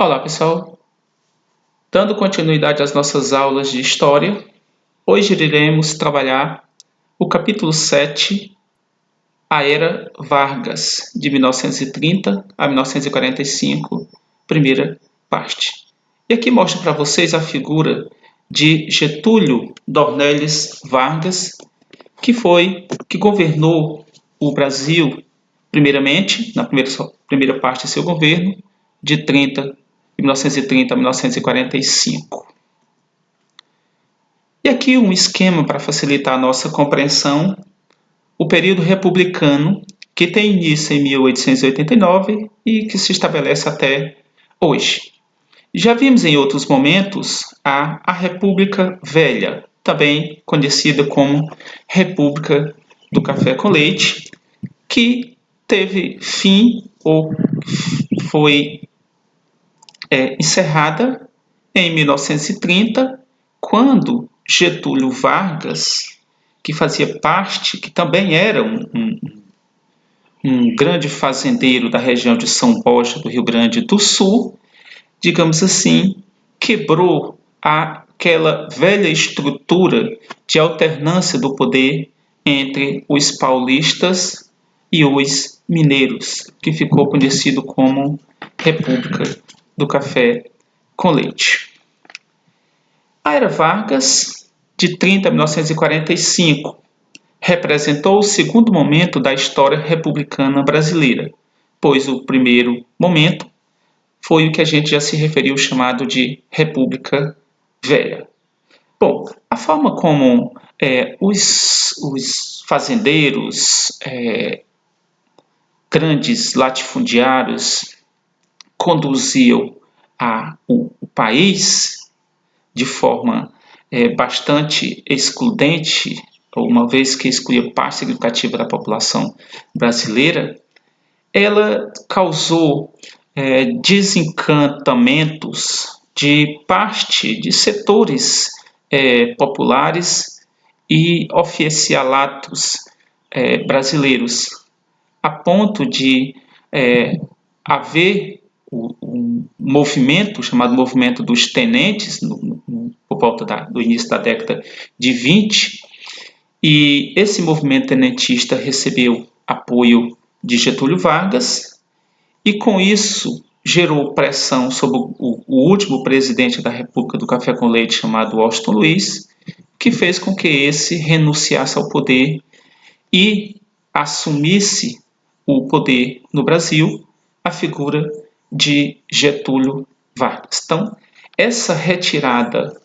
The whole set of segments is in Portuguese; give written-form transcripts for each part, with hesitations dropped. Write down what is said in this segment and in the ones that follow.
Olá, pessoal. Dando continuidade às nossas aulas de História, hoje iremos trabalhar o capítulo 7, a Era Vargas, de 1930 a 1945, primeira parte. E aqui mostro para vocês a figura de Getúlio Dornelles Vargas, que governou o Brasil, primeiramente, na primeira parte de seu governo, de 1930 a 1945. E aqui um esquema para facilitar a nossa compreensão: o período republicano, que tem início em 1889 e que se estabelece até hoje. Já vimos em outros momentos a República Velha, também conhecida como República do Café com Leite, que teve fim ou foi encerrada em 1930, quando Getúlio Vargas, que fazia parte, que também era um grande fazendeiro da região de São Borja, do Rio Grande do Sul, digamos assim, quebrou aquela velha estrutura de alternância do poder entre os paulistas e os mineiros, que ficou conhecido como República do Café com Leite. A Era Vargas, de 30 a 1945, representou o segundo momento da história republicana brasileira, pois o primeiro momento foi o que a gente já se referiu, chamado de República Velha. Bom, a forma como os fazendeiros, grandes latifundiários, conduziam o país de forma bastante excludente, uma vez que excluía parte significativa da população brasileira, ela causou desencantamentos de parte de setores populares e oficialatos brasileiros, a ponto de haver um movimento chamado Movimento dos Tenentes, por volta do início da década de 20, e esse movimento tenentista recebeu apoio de Getúlio Vargas, e com isso gerou pressão sobre o último presidente da República do Café com Leite, chamado Washington Luiz, que fez com que esse renunciasse ao poder e assumisse o poder no Brasil, a figura de Getúlio Vargas. Então, essa retirada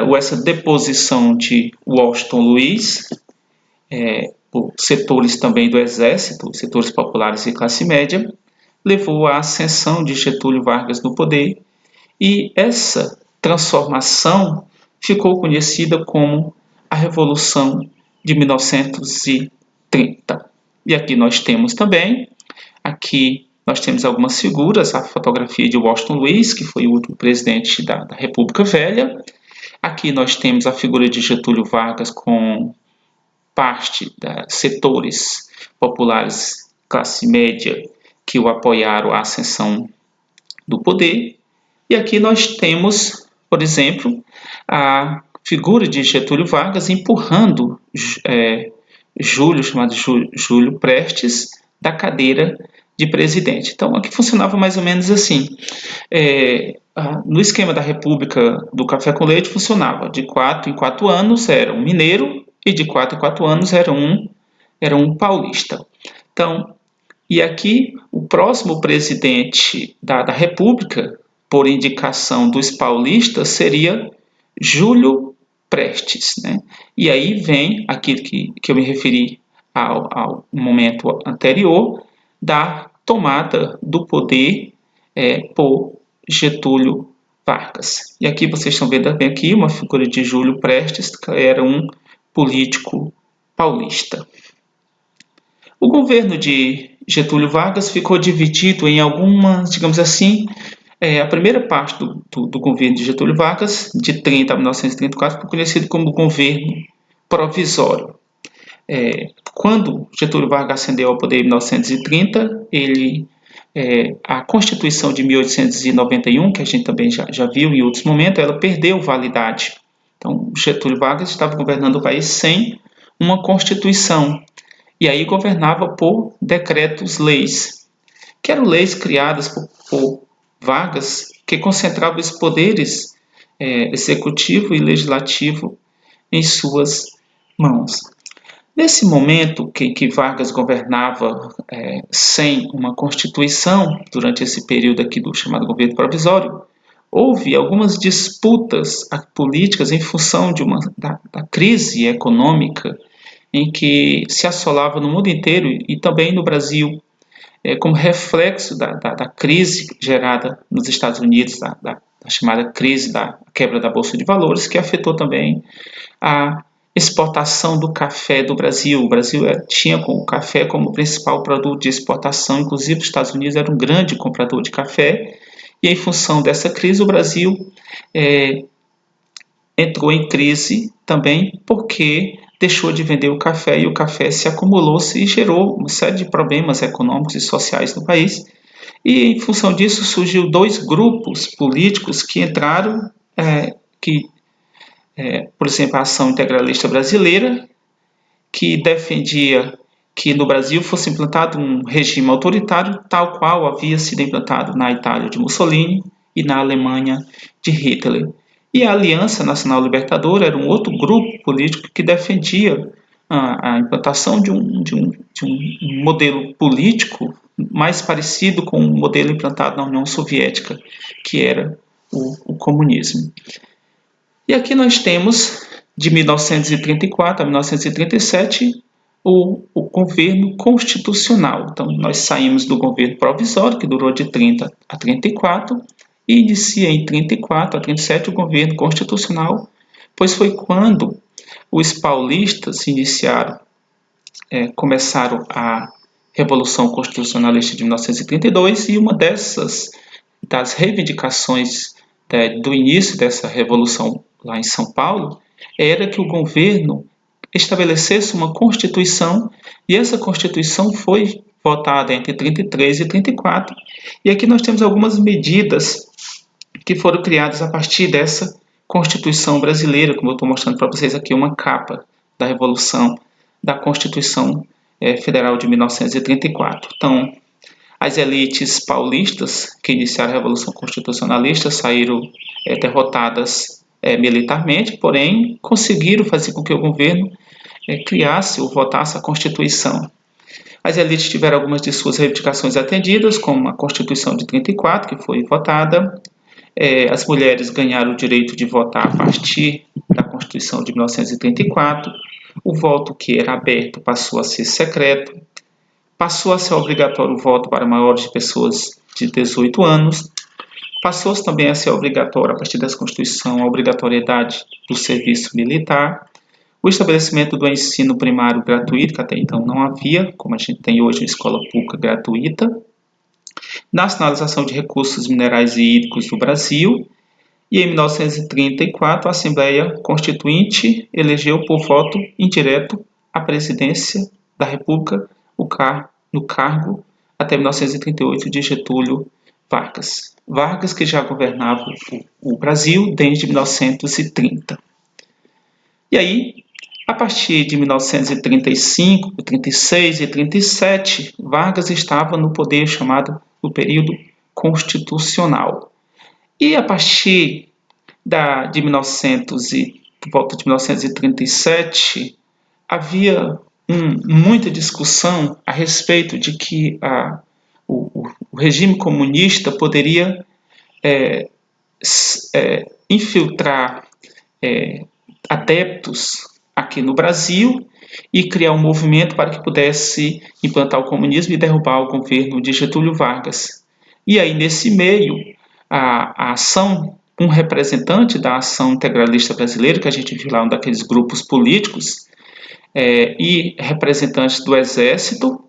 ou essa deposição de Washington Luiz, por setores também do Exército, setores populares e classe média, levou à ascensão de Getúlio Vargas no poder, e essa transformação ficou conhecida como a Revolução de 1930. E aqui nós temos também, algumas figuras, a fotografia de Washington Luiz, que foi o último presidente da República Velha. Aqui nós temos a figura de Getúlio Vargas com parte dos setores populares, classe média, que o apoiaram à ascensão do poder. E aqui nós temos, por exemplo, a figura de Getúlio Vargas empurrando Júlio Prestes da cadeira de presidente. Então, aqui funcionava mais ou menos assim. No esquema da República do Café com Leite, funcionava de 4 em 4 anos era um mineiro, e de 4 em 4 anos era um paulista. Então, e aqui o próximo presidente da República, por indicação dos paulistas, seria Júlio Prestes, né? E aí vem aquilo que eu me referi ao momento anterior, da tomada do poder por Getúlio Vargas. E aqui vocês estão vendo bem aqui uma figura de Júlio Prestes, que era um político paulista. O governo de Getúlio Vargas ficou dividido em algumas, digamos assim, a primeira parte do governo de Getúlio Vargas, de 30 a 1934, foi conhecido como governo provisório. Quando Getúlio Vargas ascendeu ao poder em 1930, ele a Constituição de 1891, que a gente também já viu em outros momentos, ela perdeu validade. Então, Getúlio Vargas estava governando o país sem uma Constituição, e aí governava por decretos-leis, que eram leis criadas por Vargas, que concentravam os poderes executivo e legislativo em suas mãos. Nesse momento que Vargas governava sem uma Constituição, durante esse período aqui do chamado governo provisório, houve algumas disputas políticas em função da crise econômica em que se assolava no mundo inteiro e também no Brasil, como reflexo da crise gerada nos Estados Unidos, da chamada crise da quebra da Bolsa de Valores, que afetou também a exportação do café do Brasil. O Brasil tinha o café como principal produto de exportação, inclusive os Estados Unidos era um grande comprador de café, e em função dessa crise o Brasil entrou em crise também porque deixou de vender o café e o café se acumulou-se e gerou uma série de problemas econômicos e sociais no país. E em função disso surgiu dois grupos políticos que entraram, por exemplo, a Ação Integralista Brasileira, que defendia que no Brasil fosse implantado um regime autoritário, tal qual havia sido implantado na Itália de Mussolini e na Alemanha de Hitler. E a Aliança Nacional Libertadora era um outro grupo político que defendia a implantação de um modelo político mais parecido com o modelo implantado na União Soviética, que era o comunismo. E aqui nós temos, de 1934 a 1937, o governo constitucional. Então, nós saímos do governo provisório, que durou de 30 a 34, e inicia em 34 a 37 o governo constitucional, pois foi quando os paulistas começaram a Revolução Constitucionalista de 1932, e uma das reivindicações do início dessa revolução lá em São Paulo era que o governo estabelecesse uma Constituição, e essa Constituição foi votada entre 33 e 34, e aqui nós temos algumas medidas que foram criadas a partir dessa Constituição brasileira, como eu estou mostrando para vocês aqui, uma capa da Revolução da Constituição Federal de 1934. Então, as elites paulistas que iniciaram a Revolução Constitucionalista saíram derrotadas militarmente, porém conseguiram fazer com que o governo criasse ou votasse a Constituição. As elites tiveram algumas de suas reivindicações atendidas, como a Constituição de 34, que foi votada. As mulheres ganharam o direito de votar a partir da Constituição de 1934. O voto que era aberto passou a ser secreto. Passou a ser obrigatório o voto para maiores de pessoas de 18 anos. Passou também a ser obrigatório, a partir dessa Constituição, a obrigatoriedade do serviço militar. O estabelecimento do ensino primário gratuito, que até então não havia, como a gente tem hoje a escola pública gratuita. Nacionalização de recursos minerais e hídricos do Brasil. E em 1934, a Assembleia Constituinte elegeu por voto indireto a presidência da República no cargo até 1938 de Getúlio Vargas. Vargas, que já governava o Brasil desde 1930. E aí, a partir de 1935, 36 e 37, Vargas estava no poder chamado do período constitucional. E a partir de volta de 1937, havia muita discussão a respeito de que o regime comunista poderia infiltrar adeptos aqui no Brasil e criar um movimento para que pudesse implantar o comunismo e derrubar o governo de Getúlio Vargas. E aí, nesse meio, a ação, um representante da Ação Integralista Brasileira, que a gente viu lá, um daqueles grupos políticos, e representantes do Exército,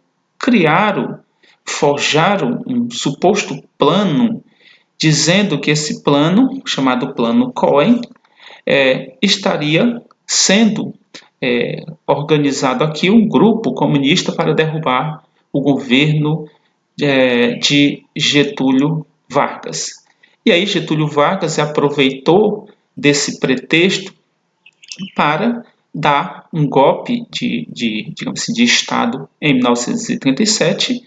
forjaram um suposto plano, dizendo que esse plano, chamado Plano Cohen, estaria sendo organizado aqui um grupo comunista para derrubar o governo de Getúlio Vargas. E aí Getúlio Vargas aproveitou desse pretexto para dar um golpe digamos assim, de Estado em 1937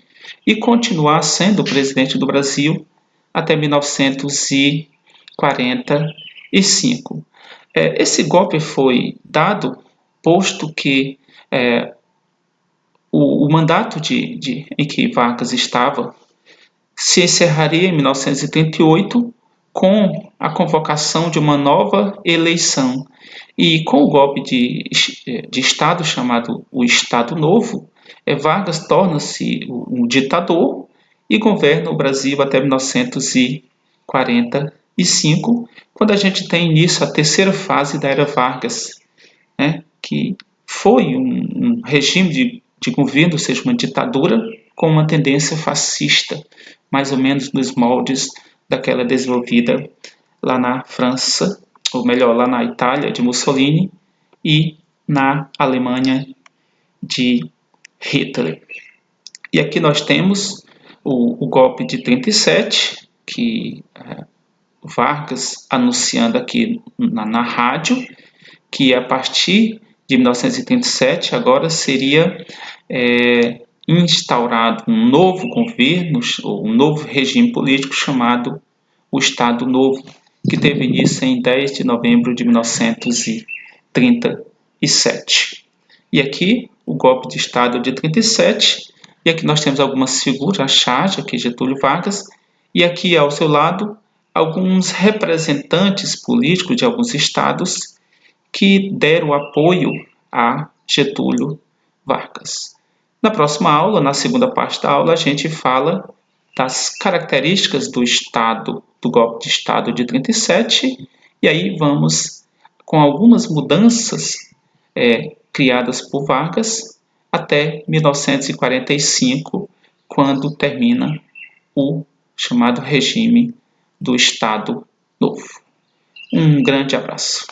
e continuar sendo presidente do Brasil até 1945. Esse golpe foi dado posto que o mandato em que Vargas estava se encerraria em 1938 com a convocação de uma nova eleição. E com o golpe de Estado chamado o Estado Novo, Vargas torna-se um ditador e governa o Brasil até 1945, quando a gente tem início a terceira fase da era Vargas, né, que foi um regime de governo, ou seja, uma ditadura com uma tendência fascista, mais ou menos nos moldes daquela desenvolvida lá na França, ou melhor, lá na Itália de Mussolini e na Alemanha de Hitler. E aqui nós temos o golpe de 37, que Vargas anunciando aqui na rádio, que a partir de 1937 agora seria instaurado um novo governo, ou um novo regime político chamado o Estado Novo, que teve início em 10 de novembro de 1937. E aqui o golpe de Estado de 37, e aqui nós temos algumas figuras, a charge, aqui Getúlio Vargas, e aqui ao seu lado alguns representantes políticos de alguns estados que deram apoio a Getúlio Vargas. Na próxima aula, na segunda parte da aula, a gente fala das características do Estado, do golpe de Estado de 37, e aí vamos com algumas mudanças criadas por Vargas até 1945, quando termina o chamado regime do Estado Novo. Um grande abraço.